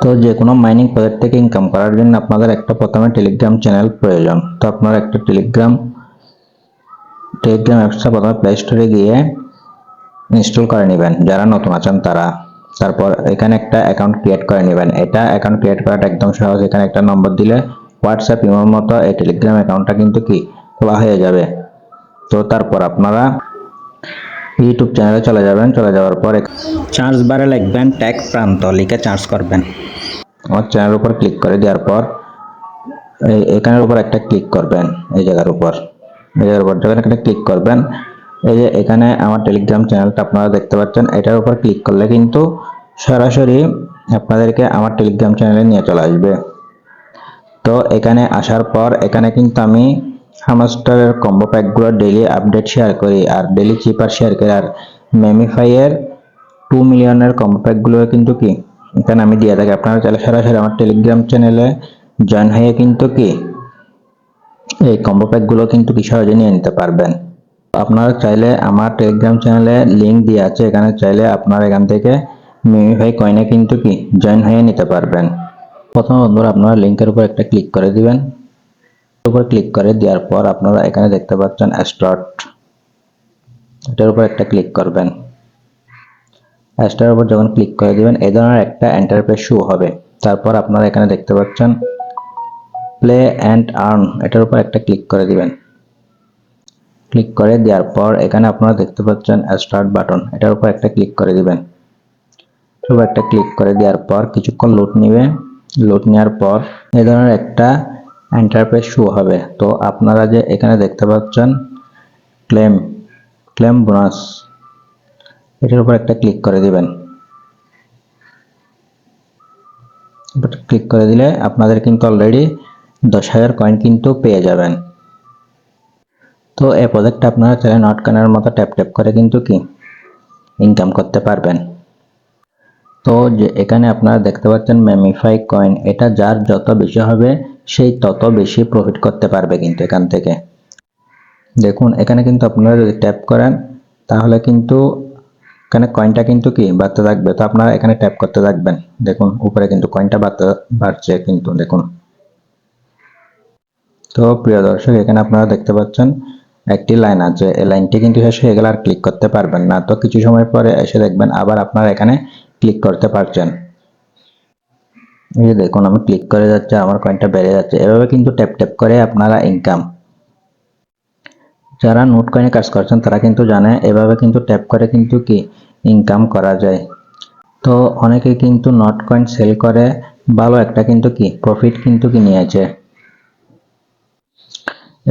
তো যে কোনো মাইনিং প্রজেক্ট থেকে ইনকাম করার জন্য আপনাদের একটা প্রথমে টেলিগ্রাম চ্যানেল প্রয়োজন। তো আপনারা একটা টেলিগ্রাম অ্যাপসটা প্রথমে প্লে স্টোরে গিয়ে ইনস্টল করে নেবেন যারা নতুন আছেন তারা। তারপর এখানে একটা অ্যাকাউন্ট ক্রিয়েট করে নেবেন। এটা অ্যাকাউন্ট ক্রিয়েট করাটা একদম সহজ। এখানে একটা নম্বর দিলে হোয়াটসঅ্যাপ ইমোর মতো এই টেলিগ্রাম অ্যাকাউন্টটা কিন্তু খোলা হয়ে যাবে। তো তারপর আপনারা ইউটিউব চ্যানেলে চলে যাবেন। চলে যাওয়ার পর সার্চ বারে লিখবেন টেক প্রান্ত, লিখে সার্চ করবেন। আমার চ্যানেলের উপর ক্লিক করে দেওয়ার পর এখানের উপর একটা ক্লিক করবেন। এই জায়গার উপর যখন এখানে ক্লিক করবেন, এই যে এখানে আমার টেলিগ্রাম চ্যানেলটা আপনারা দেখতে পাচ্ছেন। এটার উপর ক্লিক করলে কিন্তু সরাসরি আপনাদেরকে আমার টেলিগ্রাম চ্যানেলে নিয়ে চলে আসবে। তো এখানে আসার পর এখানে কিন্তু আমি হামস্টারের কম্বো প্যাকগুলো ডেইলি আপডেট শেয়ার করি, আর ডেইলি চিপার শেয়ার করি, আর মেমিফাই এর 2 মিলিয়নের কম্বো প্যাকগুলো কিন্তু এখানে আমি দিয়ে থাকি। আপনারা চাইলে সরাসরি আমার টেলিগ্রাম চ্যানেলে জয়েন হয়ে কিন্তু এই কম্বো প্যাকগুলো কিন্তু সহজে নিয়ে নিতে পারবেন। আপনারা চাইলে আমার টেলিগ্রাম চ্যানেলে লিংক দিয়ে আছে, এখানে চাইলে আপনারা এখান থেকে মেমিফাই কয়েনে কিন্তু জয়েন হয়ে নিতে পারবেন। প্রথমে বন্ধুরা আপনারা লিংকের উপর একটা ক্লিক করে দিবেন। উপর ক্লিক করে দেওয়ার পর আপনারা এখানে দেখতে পাচ্ছেন স্টার্ট, এটার উপর একটা ক্লিক করবেন। স্টারের উপর যখন ক্লিক করে দিবেন এই ধরনের একটা ইন্টারফেস শো হবে। তারপর আপনারা এখানে দেখতে পাচ্ছেন প্লে অ্যান্ড আর্ন, এটার উপর একটা ক্লিক করে দিবেন। ক্লিক করে দেওয়ার পর এখানে আপনারা দেখতে পাচ্ছেন স্টার্ট বাটন, এটার উপর একটা ক্লিক করে দিবেন। এটার একটা ক্লিক করে দেওয়ার পর কিছুক্ষণ লোড নেবে। লোড নেওয়ার পর এই ধরনের একটা ইন্টারফেস শো হবে। তো আপনারা যে এখানে দেখতে পাচ্ছেন ক্লেম বোনাস, এটার উপর একটা ক্লিক করে দিবেন। ক্লিক করে দিলে আপনাদের কিন্তু অলরেডি 10,000 কয়েন কিন্তু পেয়ে যাবেন। তো এই প্রজেক্টটা আপনারা চাইলে নট কয়েনের মতো ট্যাপ ট্যাপ করে কিন্তু ইনকাম করতে পারবেন। তো যে এখানে আপনারা দেখতে পাচ্ছেন মেমিফাই কয়েন, এটা যার যত বেশি হবে সেই তত বেশি প্রফিট করতে পারবে কিন্তু এখান থেকে। দেখুন এখানে কিন্তু আপনারা যদি ট্যাপ করেন তাহলে কিন্তু এখানে কয়েনটা কিন্তু বাড়তে থাকবে। তো আপনারা এখানে ট্যাপ করতে থাকবেন। দেখুন উপরে কিন্তু কয়েনটা বাড়ছে কিন্তু দেখুন। তো প্রিয় দর্শক এখানে আপনারা দেখতে পাচ্ছেন একটি লাইন আছে, এই লাইনটি কিন্তু শেষ হয়ে গেলে আর ক্লিক করতে পারবেন না। তো কিছু সময় পরে এসে দেখবেন আবার আপনারা এখানে ক্লিক করতে পারছেন। এই যে দেখুন আমি ক্লিক করে যাচ্ছে, আমার কয়েনটা বেড়ে যাচ্ছে। এভাবে কিন্তু ট্যাপ ট্যাপ করে আপনারা ইনকাম, যারা নোট কয়েনে কাজ করছেন তারা কিন্তু জানে এভাবে কিন্তু ট্যাপ করে কিন্তু ইনকাম করা যায়। তো অনেকে কিন্তু নোট কয়েন সেল করে ভালো একটা কিন্তু প্রফিট কিন্তু নিয়েছে।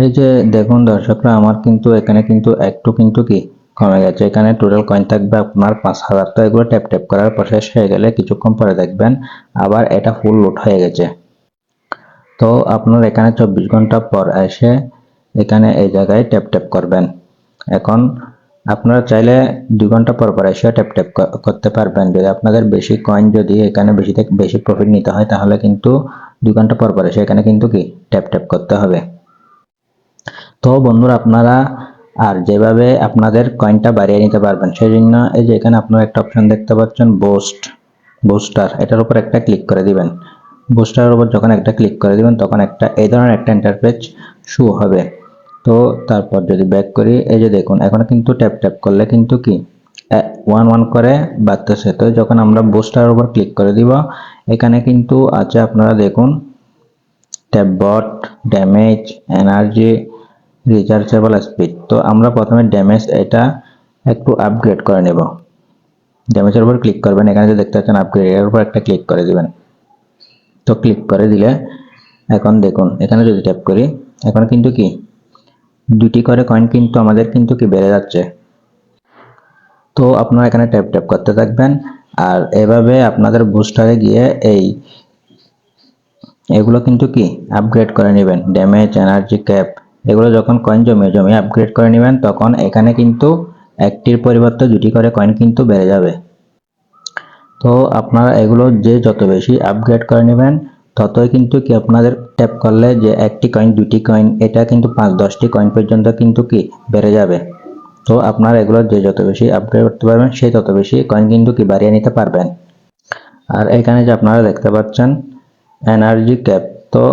এই যে দেখুন দর্শকরা আমার কিন্তু এখানে কিন্তু একটু কিন্তু কমে গেছে। এখানে টোটাল কয়েন থাকবে আপনার 5,000। তো এগুলো ট্যাপ ট্যাপ করার পর শেষ হয়ে গেলে কিছুক্ষণ পরে দেখবেন আবার এটা ফুল লোড হয়ে গেছে। তো আপনার এখানে 24 ঘন্টা পর এসে এখানে এই জায়গায় ট্যাপ ট্যাপ করবেন। এখন আপনারা চাইলে 2 ঘন্টা পর পর এসে ট্যাপ ট্যাপ করতে পারবেন। যদি আপনাদের বেশি কয়েন যদি এখানে বেশি থেকে বেশি প্রফিট নিতে হয় তাহলে কিন্তু 2 ঘন্টা পর পর এসে এখানে কিন্তু ট্যাপ ট্যাপ করতে হবে। তো বন্ধুরা আপনারা আর যেভাবে আপনাদের কয়েনটা বাড়িয়ে নিতে পারবেন সেই জন্য এই যে এখানে আপনারা একটা অপশন দেখতে পাচ্ছেন বুস্টার, এটার উপর একটা ক্লিক করে দিবেন। বুস্টারের উপর যখন একটা ক্লিক করে দিবেন তখন একটা এই ধরনের একটা ইন্টারফেস শো হবে। তো তারপর যদি ব্যাক করি এই যে দেখুন এখন কিন্তু ট্যাপ ট্যাপ করলে কিন্তু 1 করে বাড়তেছে। তো যখন আমরা বুস্টারের উপর ক্লিক করে দিব এখানে কিন্তু আছে আপনারা দেখুন ট্যাপ বট, ড্যামেজ, এনার্জি, রিচার্জেবল স্পিড। তো আমরা প্রথমে ড্যামেজ এটা একটু আপগ্রেড করে নেব। ড্যামেজের উপর ক্লিক করবেন, এখানে যে দেখতে পাচ্ছেন আপগ্রেড এর উপর একটা ক্লিক করে দিবেন। তো ক্লিক করে দিলে এখন দেখুন এখানে যদি ট্যাপ করি এখন কিন্তু 2টি করে কয়েন কিন্তু আমাদের কিন্তু বেড়ে যাচ্ছে। তো আপনারা এখানে ট্যাপ ট্যাপ করতে থাকবেন আর এভাবে আপনাদের বুস্টারে গিয়ে এগুলো কিন্তু আপগ্রেড করে নেবেন। ড্যামেজ, এনার্জি ক্যাপ এগুলো যখন কয়েন জমিয়ে আপগ্রেড করে নেবেন তখন এখানে কিন্তু একটির পরিবর্তে 2টি করে কয়েন কিন্তু বেড়ে যাবে। তো আপনারা এগুলো যে যত বেশি আপগ্রেড করে নেবেন ততই কিন্তু আপনাদের ট্যাপ করলে যে একটি কয়েন 2টি কয়েন এটা কিন্তু 5-10টি কয়েন পর্যন্ত কিন্তু বেড়ে যাবে। তো আপনারা এগুলো যে যত বেশি আপগ্রেড করতে পারবেন সেই তত বেশি কয়েন কিন্তু বাড়িয়ে নিতে পারবেন। আর এখানে যে আপনারা দেখতে পাচ্ছেন এনার্জি ক্যাপ, তো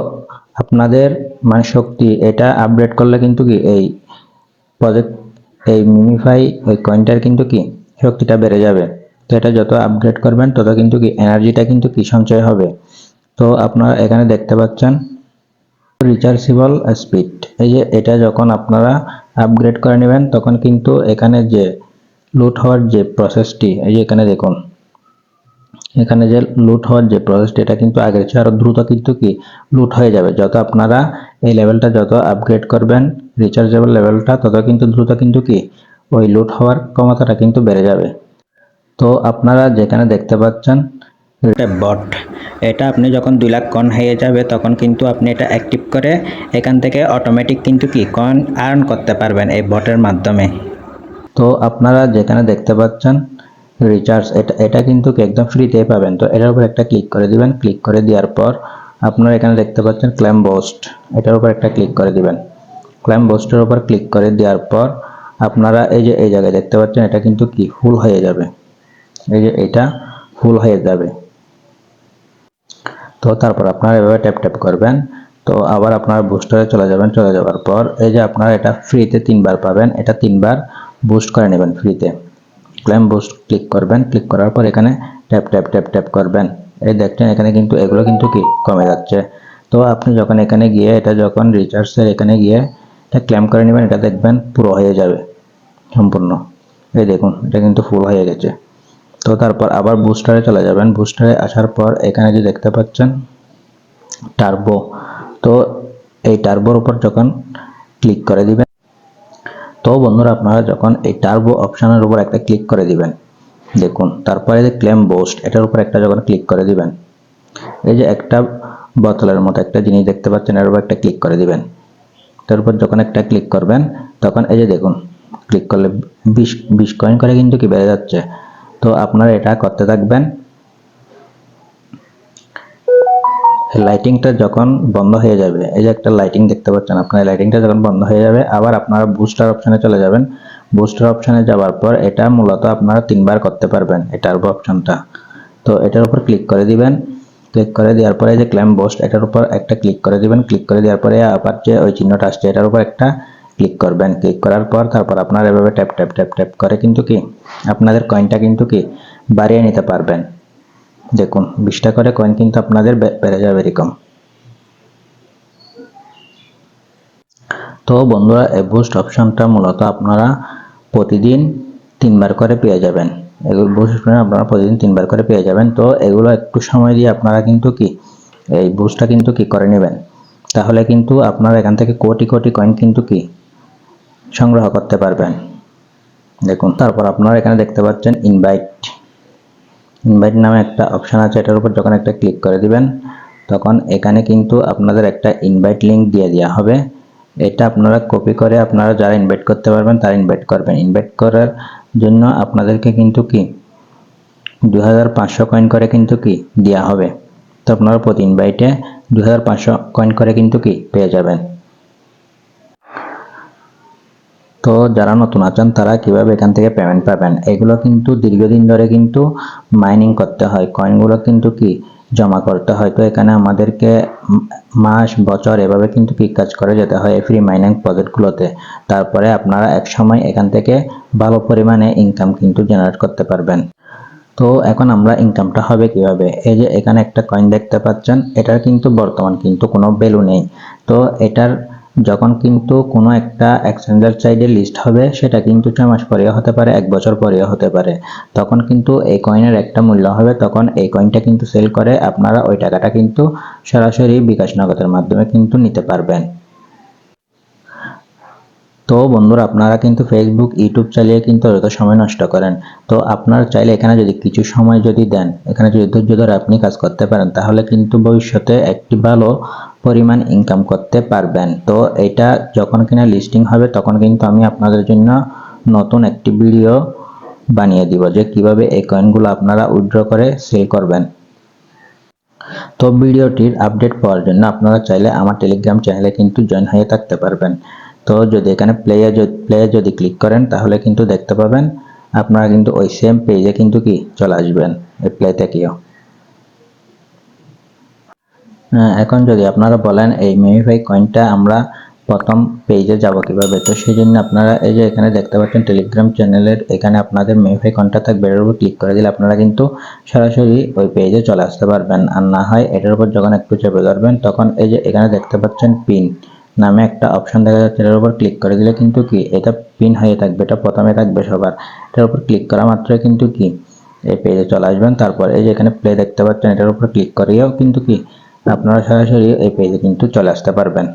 আপনাদের মানে শক্তি এটা আপডেট করলে কিন্তু কি এই প্রজেক্ট এই মিমিফাই ওই কয়েনটার কিন্তু কি শক্তিটা বেড়ে যাবে। তো এটা যত আপগ্রেড করবেন তত কিন্তু কি এনার্জিটা কিন্তু কি সঞ্চয় হবে। তো আপনারা এখানে দেখতে পাচ্ছেন রিচার্জেবল স্পিড, এই যে এটা যখন আপনারা আপগ্রেড করে নেবেন তখন কিন্তু এখানে যে লুট হওয়ার যে প্রসেসটি, এই যে এখানে দেখুন এখানে যে লুট হওয়ার যে প্রসেসটি এটা কিন্তু আগের চেয়ে আরো দ্রুত কিন্তু কি লুট হয়ে যাবে। যত আপনারা এই লেভেলটা যত আপগ্রেড করবেন রিচার্জেবল লেভেলটা তত কিন্তু দ্রুত কিন্তু কি ওই লুট হওয়ার ক্ষমতাটা কিন্তু বেড়ে যাবে। তো আপনারা যেখানে দেখতে পাচ্ছেন এটা বট, এটা আপনি যখন 2 লাখ কয়েন হয়ে যাবে তখন কিন্তু আপনি এটা অ্যাক্টিভ করে এখান থেকে অটোমেটিক কিন্তু কি কয়েন আর্ন করতে পারবেন এই বটের মাধ্যমে। তো আপনারা যেখানে দেখতে পাচ্ছেন রিচার্জ, এটা কিন্তু একদম ফ্রিতেই পাবেন। তো এটার উপর একটা ক্লিক করে দিবেন, ক্লিক করে দেওয়ার পর আপনারা এখানে দেখতে পাচ্ছেন ক্লেম বুস্ট, এটার উপর একটা ক্লিক করে দিবেন। ক্লেম বুস্টের উপর ক্লিক করে দেওয়ার পর আপনারা এই যে এই জায়গায় দেখতে পাচ্ছেন এটা কিন্তু কি ফুল হয়ে যাবে, এই যে এটা ফুল হয়ে যাবে। তো তারপর আপনারা এভাবে ট্যাপ ট্যাপ করবেন। তো আবার আপনারা বুস্টারে চলে যাবেন, চলে যাওয়ার পর এই যে আপনারা এটা ফ্রিতে 3বার পাবেন, এটা 3বার বুস্ট করে নেবেন ফ্রিতে। ক্লেম বুস্ট ক্লিক করবেন, ক্লিক করার পর এখানে ট্যাপ ট্যাপ ট্যাপ ট্যাপ করবেন। এই দেখছেন এখানে কিন্তু এগুলো কিন্তু কি কমে যাচ্ছে। তো আপনি যখন এখানে গিয়ে এটা যখন রিচার্জের এখানে গিয়ে এটা ক্লেম করে নেবেন, এটা দেখবেন পুরো হয়ে যাবে সম্পূর্ণ। এই দেখুন এটা কিন্তু ফুল হয়ে গেছে। তো তারপর আবার বুস্টারে চলে যাবেন, বুস্টারে আসার পর এখানে যে দেখতে পাচ্ছেন টার্বো, তো এই টার্বোর উপর যখন ক্লিক করে দিবেন, তো বন্ধুরা আপনারা যখন এই টার্বো অপশনের উপর একটা ক্লিক করে দিবেন দেখুন, তারপরে যে ক্লেম বুস্ট এটার উপর একটা যখন ক্লিক করে দিবেন, এই যে একটা বোতলের মতো একটা জিনিস দেখতে পাচ্ছেন এর উপর একটা ক্লিক করে দিবেন। তার উপর যখন একটা ক্লিক করবেন তখন এই যে দেখুন ক্লিক করলে 20 কয়েন করে কিন্তু কি বেড়ে যাচ্ছে। তো আপনারা এটা করতে থাকবেন। লাইটিংটা যখন বন্ধ হয়ে যাবে, এই যে একটা লাইটিং দেখতে পাচ্ছেন আপনারা, লাইটিংটা যখন বন্ধ হয়ে যাবে আবার আপনারা বুস্টার অপশনে চলে যাবেন। বুস্টার অপশনে যাওয়ার পর এটা মূলত আপনারা 3বার করতে পারবেন এই টার্বো অপশনটা। তো এটার উপর ক্লিক করে দিবেন, ক্লিক করে দেওয়ার পরে যে ক্লেম বুস্ট এটার উপর একটা ক্লিক করে দিবেন, ক্লিক করে দেওয়ার পরে আবার যে ওই চিহ্নটা আসছে এটার উপর একটা ক্লিক করবেন। ক্লিক করার পর তারপর আপনারা এভাবে ট্যাপ ট্যাপ ট্যাপ ট্যাপ করে কিন্তু কি আপনাদের কয়েনটা কিন্তু কি বাড়িয়ে নিতে পারবেন। দেখুন 20টা করে কয়েন কিন্তু আপনাদের বেড়ে যাবে এরকম। তো বন্ধুরা এই বুস্ট অপশনটা মূলত আপনারা প্রতিদিন 3বার করে পেয়ে যাবেন। এগুলো বুস্ট অপশন আপনারা প্রতিদিন 3বার করে পেয়ে যাবেন। তো এগুলো একটু সময় দিয়ে আপনারা কিন্তু কি এই বুস্টটা কিন্তু কি করে নেবেন, তাহলে কিন্তু আপনারা এখান থেকে কোটি কোটি কয়েন কিন্তু কি সংগ্রহ করতে পারবেন। দেখুন তারপর আপনারা এখানে দেখতে পাচ্ছেন ইনভাইট, ইনভাইট নামে একটা অপশন আছে, এটার উপর যখন একটা ক্লিক করে দিবেন তখন এখানে কিন্তু আপনাদের একটা ইনভাইট লিংক দিয়ে দেওয়া হবে। এটা আপনারা কপি করে আপনারা যারা ইনভাইট করতে পারবেন তারা ইনভাইট করবেন। ইনভাইট করার জন্য আপনাদেরকে কিন্তু কি 2500 কয়েন করে কিন্তু কি দেওয়া হবে। তো আপনারা প্রতি ইনভাইটে 2500 কয়েন করে কিন্তু কি পেয়ে যাবেন। তো যারা নতুন আছেন তারা কিভাবে এখান থেকে পেমেন্ট পাবেন, এগুলো কিন্তু দীর্ঘদিন ধরে কিন্তু মাইনিং করতে হয়, কয়েনগুলো কিন্তু কি জমা করতে হয়। তো এখানে আমাদেরকে মাস বছর এভাবে কিন্তু কি কাজ করে যেতে হয় ফ্রি মাইনিং প্রজেক্টগুলোতে। তারপরে আপনারা এক সময় এখান থেকে ভালো পরিমাণে ইনকাম কিন্তু জেনারেট করতে পারবেন। তো এখন আমরা ইনকামটা হবে কিভাবে, এই যে এখানে একটা কয়েন দেখতে পাচ্ছেন এটার কিন্তু বর্তমান কিন্তু কোনো ভ্যালু নেই। তো এটার যখন কিন্তু কোনো একটা এক্সচেঞ্জের সাইডে লিস্ট হবে সেটা কিন্তু 6 মাস পরেও হতে পারে, 1 বছর পরেও হতে পারে, তখন কিন্তু এই কয়েনের একটা মূল্য হবে। তখন এই কয়েনটা কিন্তু সেল করে আপনারা ওই টাকাটা কিন্তু সরাসরি বিকাশ নগদের মাধ্যমে কিন্তু নিতে পারবেন। তো বন্ধুরা আপনারা কিন্তু ফেসবুক ইউটিউব চালিয়ে কিন্তু যত সময় নষ্ট করেন, তো আপনারা চাইলে এখানে যদি কিছু সময় যদি দেন, এখানে যদি ধৈর্য ধরে আপনি কাজ করতে পারেন তাহলে কিন্তু ভবিষ্যতে একটি ভালো পরিমাণ ইনকাম করতে পারবেন। তো এটা যখন কিনা লিস্টিং হবে তখন কিন্তু আমি আপনাদের জন্য নতুন একটি ভিডিও বানিয়ে দিব যে কিভাবে এই কয়েনগুলো আপনারা উইথড্র করে সেল করবেন। তো ভিডিওটির আপডেট পাওয়ার জন্য আপনারা চাইলে আমার টেলিগ্রাম চ্যানেলে কিন্তু জয়েন হয়ে থাকতে পারবেন। তো যদি এখানে প্লে যদি ক্লিক করেন তাহলে কিন্তু দেখতে পাবেন আপনারা কিন্তু ওই সেম পেজে কিন্তু কি চলে আসবেন এই প্লে থেকেও। এখন যদি আপনারা বলেন এই মেমিফাই কয়েনটা আমরা প্রথম পেজে যাব কিভাবে, তো সেই জন্য আপনারা এই যে এখানে দেখতে পাচ্ছেন টেলিগ্রাম চ্যানেলের এখানে আপনাদের মেমিফাই কয়েনটা থাকবে, এর উপর ক্লিক করে দিলে আপনারা কিন্তু সরাসরি ওই পেজে চলে আসতে পারবেন। আর না হয় এটার উপর যখন একটু চেপে ধরবেন তখন এই যে এখানে দেখতে পাচ্ছেন পিন নামে একটা অপশন দেখা যাচ্ছে, এটার উপর ক্লিক করে দিলে কিন্তু কি এটা পিন হয়ে থাকবে, এটা প্রথমে থাকবে সবার। এটার উপর ক্লিক করা মাত্রই কিন্তু কি এই পেজে চলে আসবেন। তারপর এই যে এখানে প্লে দেখতে পাচ্ছেন, এটার উপর ক্লিক করিয়েও কিন্তু কি আপনারা সরাসরি এই পেজে কিন্তু চলে আসতে পারবেন।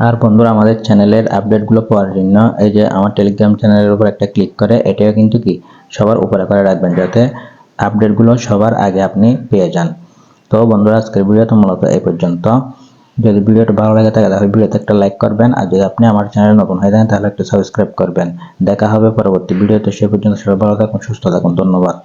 আর বন্ধুরা আমাদের চ্যানেলের আপডেটগুলো পাওয়ার জন্য এই যে আমার টেলিগ্রাম চ্যানেলের উপর একটা ক্লিক করে এটাও কিন্তু কি সবার উপরে করে রাখবেন, যাতে আপডেটগুলো সবার আগে আপনি পেয়ে যান। তো বন্ধুরা আজকের ভিডিওটা মূলত এই পর্যন্ত। যদি ভিডিওটা ভালো লাগে থাকে তাহলে ভিডিওতে একটা লাইক করবেন, আর যদি আপনি আমার চ্যানেলে নতুন হয়ে থাকেন তাহলে একটু সাবস্ক্রাইব করবেন। দেখা হবে পরবর্তী ভিডিওতে, সে পর্যন্ত সবাই ভালো থাকুন, সুস্থ থাকুন, ধন্যবাদ।